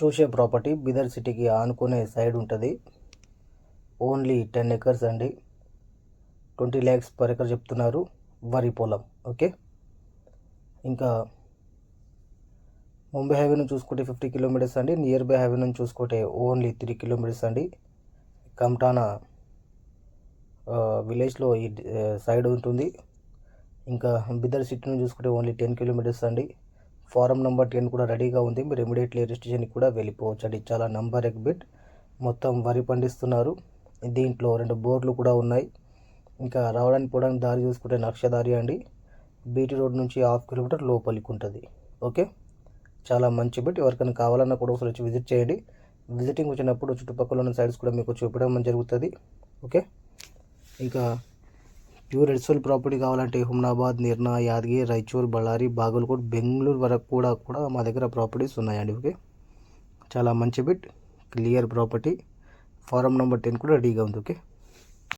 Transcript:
చూసే ప్రాపర్టీ బిదర్ సిటీకి ఆనుకునే సైడ్ ఉంటుంది. ఓన్లీ 10 acres అండి. 20 lakhs పర్ ఎకర్ చెప్తున్నారు. వరి పొలం. ఓకే, ఇంకా ముంబై హైవే నుంచి చూసుకుంటే 50 kilometers అండి. నియర్ బై హైవే నుంచి చూసుకుంటే ఓన్లీ 3 kilometers అండి. కమ్టానా విలేజ్లో ఈ సైడ్ ఉంటుంది. ఇంకా బిదర్ సిటీ నుంచి చూసుకుంటే ఓన్లీ 10 kilometers అండి. ఫారం నెంబర్ 10 కూడా రెడీగా ఉంది. మీరు ఇమీడియట్లీ రిజిస్ట్రేషన్కి కూడా వెళ్ళిపోవచ్చు అండి. చాలా నంబర్ ఎక్ బిట్. మొత్తం వరి పండిస్తున్నారు. దీంట్లో 2 బోర్లు కూడా ఉన్నాయి. ఇంకా రావడానికి పోవడానికి దారి చూసుకుంటే నక్షదారి అండి. బీటీ రోడ్ నుంచి 1/2 kilometer లోపలికి ఉంటుంది. ఓకే, చాలా మంచి బిట్. ఎవరికైనా కావాలన్నా కూడా ఒకసారి వచ్చి విజిట్ చేయండి. విజిటింగ్ వచ్చినప్పుడు చుట్టుపక్కల ఉన్న సైడ్స్ కూడా మీకు చూపడం జరుగుతుంది. ఓకే, ఇంకా ప్యూర్ రెడ్ సోల్ ప్రాపర్టీ కావాలంటే హుమ్నాబాద్, నిర్నా, యాదగిరి, రాయచూర్, బళ్ళారి, బాగల్కోట్, బెంగళూరు వరకు కూడా మా దగ్గర ప్రాపర్టీస్ ఉన్నాయండి. ఓకే, చాలా మంచి bit, clear property. Form number 10 కూడా రెడీగా ఉంది. ఓకే.